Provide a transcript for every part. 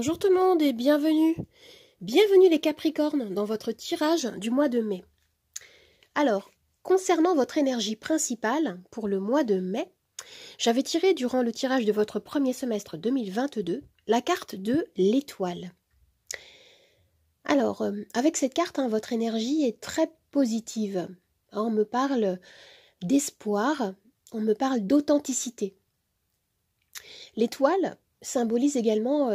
Bonjour tout le monde et bienvenue. Bienvenue les Capricornes dans votre tirage du mois de mai. Alors, concernant votre énergie principale pour le mois de mai, j'avais tiré durant le tirage de votre premier semestre 2022 la carte de l'étoile. Alors, avec cette carte, votre énergie est très positive. On me parle d'espoir, on me parle d'authenticité. L'étoile symbolise également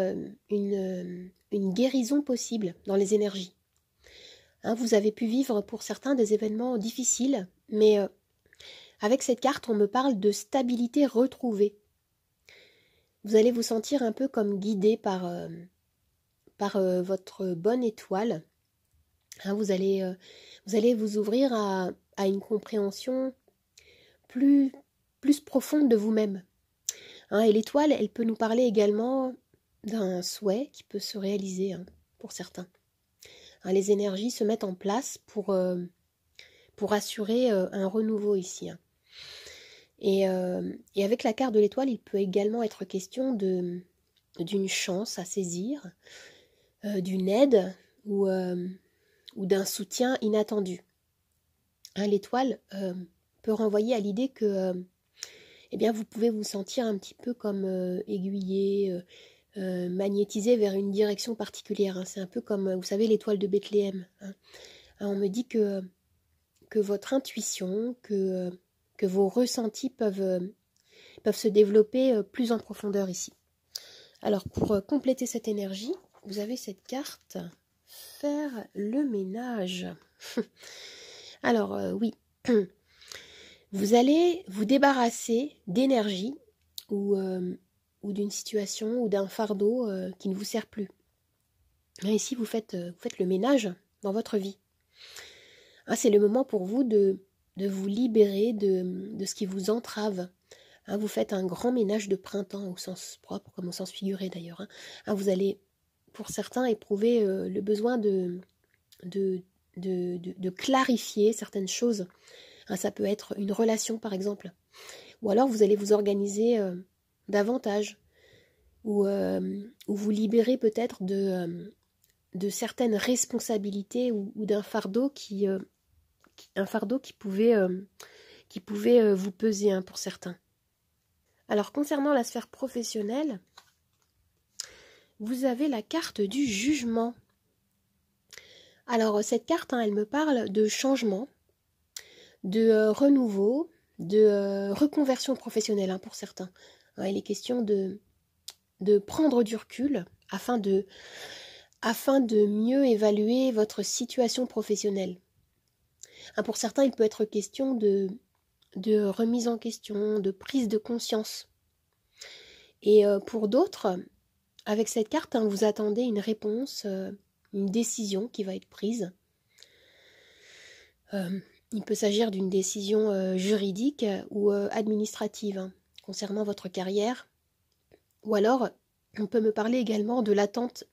une guérison possible dans les énergies. Vous avez pu vivre pour certains des événements difficiles, mais avec cette carte, on me parle de stabilité retrouvée. Vous allez vous sentir un peu comme guidé par votre bonne étoile. Vous allez vous ouvrir à une compréhension plus profonde de vous-même. Et l'étoile, elle peut nous parler également d'un souhait qui peut se réaliser pour certains. Les énergies se mettent en place pour assurer un renouveau ici. Et avec la carte de l'étoile, il peut également être question d'une chance à saisir, d'une aide ou d'un soutien inattendu. L'étoile peut renvoyer à l'idée que vous pouvez vous sentir un petit peu comme aiguillé, magnétisé vers une direction particulière. C'est un peu comme, vous savez, l'étoile de Bethléem. On me dit que votre intuition, que vos ressentis peuvent se développer plus en profondeur ici. Alors, pour compléter cette énergie, vous avez cette carte, faire le ménage. Alors, oui. Vous allez vous débarrasser d'énergie ou d'une situation ou d'un fardeau qui ne vous sert plus. Ici, vous faites le ménage dans votre vie. C'est le moment pour vous de vous libérer de ce qui vous entrave. Vous faites un grand ménage de printemps au sens propre comme au sens figuré d'ailleurs. Vous allez, pour certains, éprouver le besoin de clarifier certaines choses. Ça peut être une relation par exemple, ou alors vous allez vous organiser davantage, ou vous libérer peut-être de certaines responsabilités ou d'un fardeau qui pouvait vous peser pour certains. Alors concernant la sphère professionnelle, vous avez la carte du jugement. Alors cette carte, elle me parle de changement, de renouveau, de reconversion professionnelle pour certains. Il est question de prendre du recul afin de mieux évaluer votre situation professionnelle. Pour certains, il peut être question de remise en question, de prise de conscience. Et pour d'autres, avec cette carte, vous attendez une réponse, une décision qui va être prise. Il peut s'agir d'une décision juridique ou administrative concernant votre carrière. Ou alors, on peut me parler également de l'attente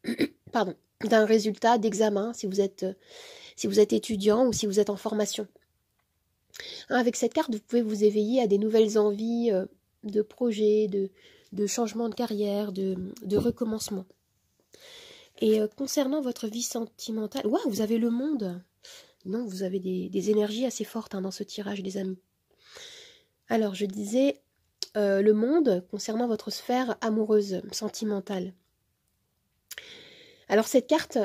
d'un résultat d'examen si vous êtes étudiant ou si vous êtes en formation. Avec cette carte, vous pouvez vous éveiller à des nouvelles envies de projets, de changement de carrière, de recommencement. Et concernant votre vie sentimentale, vous avez le monde. Non, vous avez des énergies assez fortes dans ce tirage, les amis. Alors, je disais le monde concernant votre sphère amoureuse, sentimentale. Alors, cette carte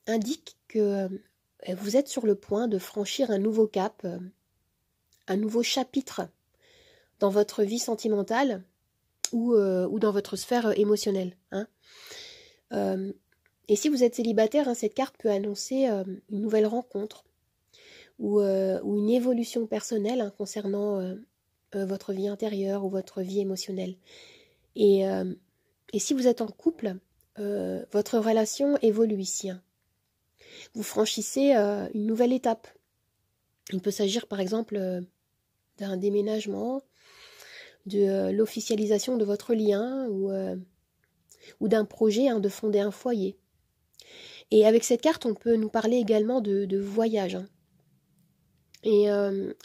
indique que vous êtes sur le point de franchir un nouveau cap, un nouveau chapitre dans votre vie sentimentale ou dans votre sphère émotionnelle. Et si vous êtes célibataire, cette carte peut annoncer une nouvelle rencontre ou une évolution personnelle concernant votre vie intérieure ou votre vie émotionnelle. Et si vous êtes en couple, votre relation évolue ici. Vous franchissez une nouvelle étape. Il peut s'agir par exemple d'un déménagement, de l'officialisation de votre lien ou d'un projet de fonder un foyer. Et avec cette carte, on peut nous parler également de voyage. Et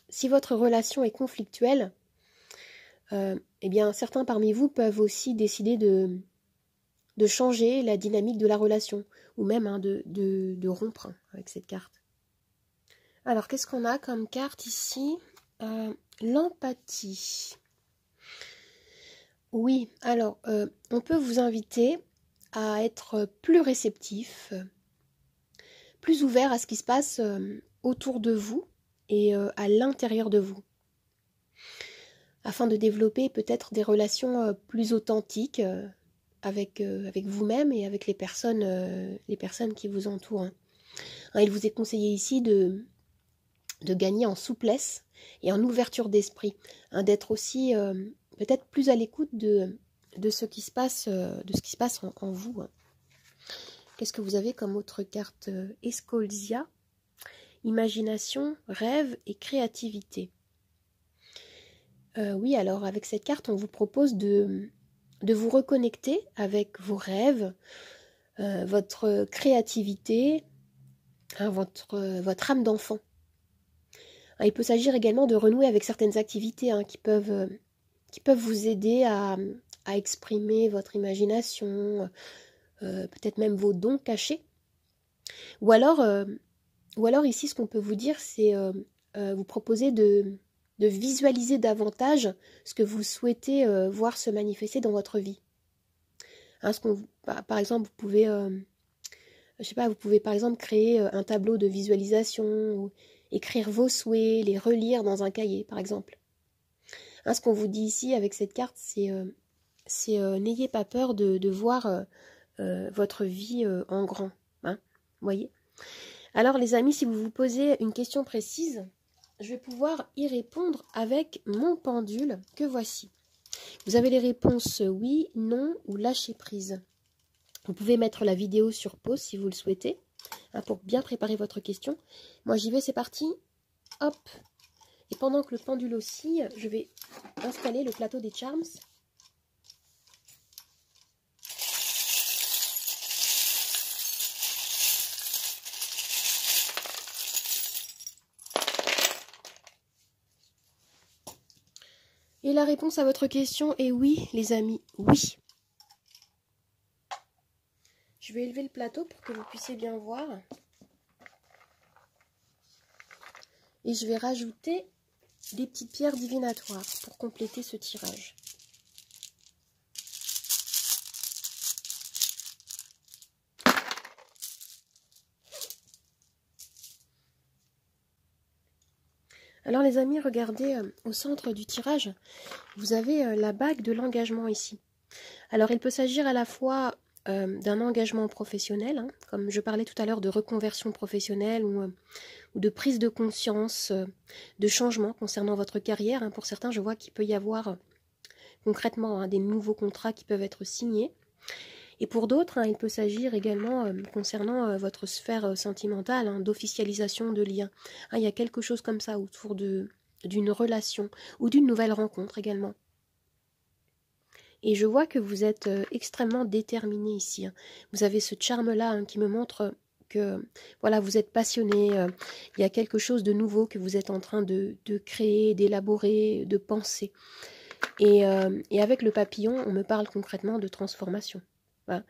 si votre relation est conflictuelle, certains parmi vous peuvent aussi décider de de changer la dynamique de la relation, ou même de rompre avec cette carte. Alors, qu'est-ce qu'on a comme carte ici? L'empathie. Oui, alors, on peut vous inviter à être plus réceptif, plus ouvert à ce qui se passe autour de vous et à l'intérieur de vous, afin de développer peut-être des relations plus authentiques avec vous-même et avec les personnes qui vous entourent. Il vous est conseillé ici de gagner en souplesse et en ouverture d'esprit, d'être aussi peut-être plus à l'écoute de ce qui se passe, en vous. Qu'est-ce que vous avez comme autre carte? Escolzia, imagination, rêve et créativité. Oui, alors avec cette carte, on vous propose de vous reconnecter avec vos rêves, votre créativité, votre âme d'enfant. Il peut s'agir également de renouer avec certaines activités qui peuvent vous aider à exprimer votre imagination, peut-être même vos dons cachés. Ou alors ici, ce qu'on peut vous dire, c'est vous proposer de visualiser davantage ce que vous souhaitez voir se manifester dans votre vie. Par exemple, vous pouvez, vous pouvez par exemple créer un tableau de visualisation, ou écrire vos souhaits, les relire dans un cahier, par exemple. Ce qu'on vous dit ici avec cette carte, c'est n'ayez pas peur de voir votre vie en grand. Voyez. Alors les amis, si vous vous posez une question précise, je vais pouvoir y répondre avec mon pendule que voici. Vous avez les réponses oui, non ou lâcher prise. Vous pouvez mettre la vidéo sur pause si vous le souhaitez, pour bien préparer votre question. Moi j'y vais, c'est parti. Hop. Et pendant que le pendule oscille, je vais installer le plateau des charms. Et la réponse à votre question est oui, les amis, oui. Je vais élever le plateau pour que vous puissiez bien voir. Et je vais rajouter des petites pierres divinatoires pour compléter ce tirage. Alors les amis, regardez au centre du tirage, vous avez la bague de l'engagement ici. Alors il peut s'agir à la fois d'un engagement professionnel, comme je parlais tout à l'heure de reconversion professionnelle ou de prise de conscience, de changement concernant votre carrière. Pour certains, je vois qu'il peut y avoir concrètement des nouveaux contrats qui peuvent être signés. Et pour d'autres, il peut s'agir également concernant votre sphère sentimentale, d'officialisation de liens. Il y a quelque chose comme ça autour d'une relation ou d'une nouvelle rencontre également. Et je vois que vous êtes extrêmement déterminé ici. Vous avez ce charme-là qui me montre que voilà, vous êtes passionné. Il y a quelque chose de nouveau que vous êtes en train de créer, d'élaborer, de penser. Et avec le papillon, on me parle concrètement de transformation. Voilà.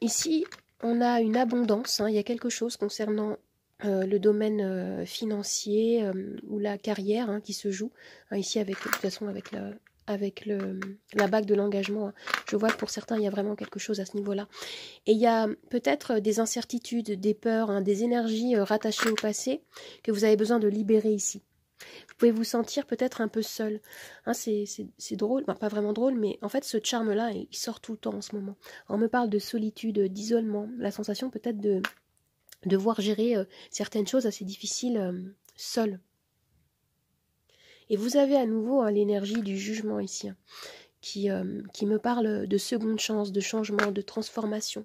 Ici, on a une abondance. Il y a quelque chose concernant le domaine financier ou la carrière qui se joue. Ici, de toute façon, avec la bague de l'engagement, je vois que pour certains, il y a vraiment quelque chose à ce niveau-là. Et il y a peut-être des incertitudes, des peurs, des énergies rattachées au passé que vous avez besoin de libérer ici. Vous pouvez vous sentir peut-être un peu seul. C'est drôle, pas vraiment drôle, mais en fait, ce charme-là, il sort tout le temps en ce moment. On me parle de solitude, d'isolement, la sensation peut-être de devoir gérer certaines choses assez difficiles seul. Et vous avez à nouveau l'énergie du jugement ici, qui me parle de seconde chance, de changement, de transformation.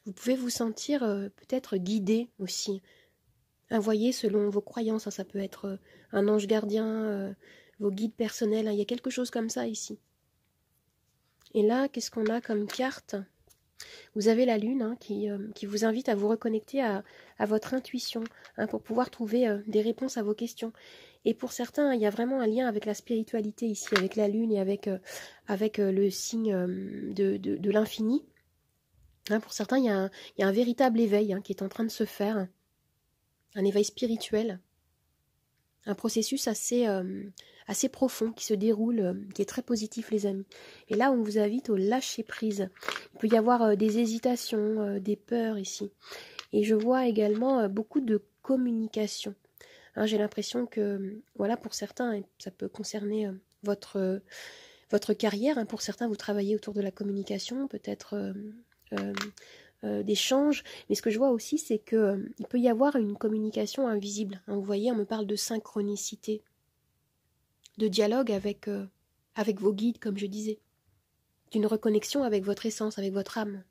Vous pouvez vous sentir peut-être guidé aussi. Voyez, selon vos croyances, ça peut être un ange gardien, vos guides personnels, il y a quelque chose comme ça ici. Et là, qu'est-ce qu'on a comme carte? Vous avez la lune qui vous invite à vous reconnecter à votre intuition pour pouvoir trouver des réponses à vos questions. Et pour certains, il y a vraiment un lien avec la spiritualité ici, avec la lune et avec le signe de l'infini. Pour certains, il y a un véritable éveil qui est en train de se faire, un éveil spirituel, un processus assez profond qui se déroule, qui est très positif les amis. Et là, on vous invite au lâcher prise. Il peut y avoir des hésitations, des peurs ici. Et je vois également beaucoup de communication. J'ai l'impression que, voilà, pour certains, et ça peut concerner votre carrière, pour certains, vous travaillez autour de la communication, peut-être d'échanges, mais ce que je vois aussi, c'est que il peut y avoir une communication invisible. Vous voyez, on me parle de synchronicité, de dialogue avec vos guides, comme je disais, d'une reconnexion avec votre essence, avec votre âme.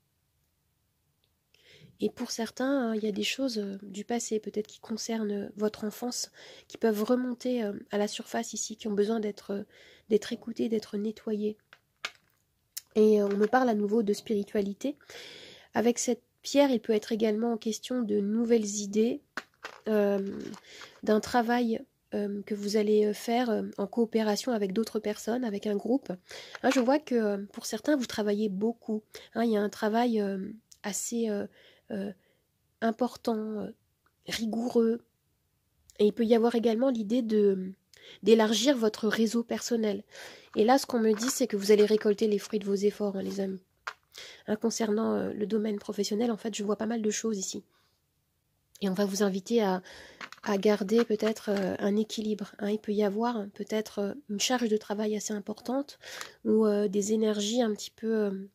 Et pour certains, il y a des choses du passé, peut-être qui concernent votre enfance, qui peuvent remonter à la surface ici, qui ont besoin d'être écoutées, d'être nettoyées. Et on me parle à nouveau de spiritualité. Avec cette pierre, il peut être également en question de nouvelles idées, d'un travail que vous allez faire en coopération avec d'autres personnes, avec un groupe. Je vois que pour certains, vous travaillez beaucoup. Il y a un travail assez important, rigoureux. Et il peut y avoir également l'idée d'élargir votre réseau personnel. Et là, ce qu'on me dit, c'est que vous allez récolter les fruits de vos efforts, les amis. Concernant le domaine professionnel, en fait, je vois pas mal de choses ici. Et on va vous inviter à garder peut-être un équilibre. Il peut y avoir peut-être une charge de travail assez importante ou des énergies un petit peu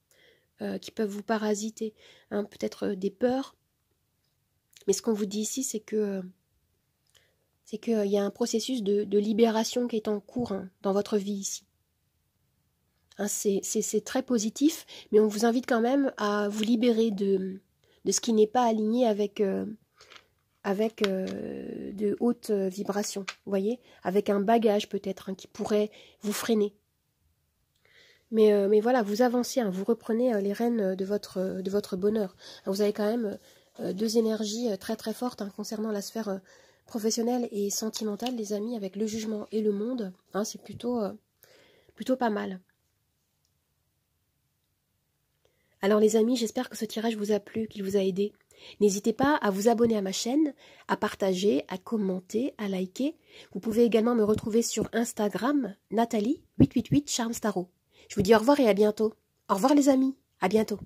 qui peuvent vous parasiter. Peut-être des peurs. Mais ce qu'on vous dit ici, c'est qu'il y a un processus de libération qui est en cours dans votre vie ici. C'est très positif, mais on vous invite quand même à vous libérer de ce qui n'est pas aligné avec de hautes vibrations, vous voyez, avec un bagage peut-être qui pourrait vous freiner. Mais voilà, vous avancez, vous reprenez les rênes de votre bonheur. Vous avez quand même deux énergies très très fortes concernant la sphère professionnelle et sentimentale, les amis, avec le jugement et le monde. C'est plutôt pas mal. Alors les amis, j'espère que ce tirage vous a plu, qu'il vous a aidé. N'hésitez pas à vous abonner à ma chaîne, à partager, à commenter, à liker. Vous pouvez également me retrouver sur Instagram, Nathalie888 Charms Tarot. Je vous dis au revoir et à bientôt. Au revoir les amis, à bientôt.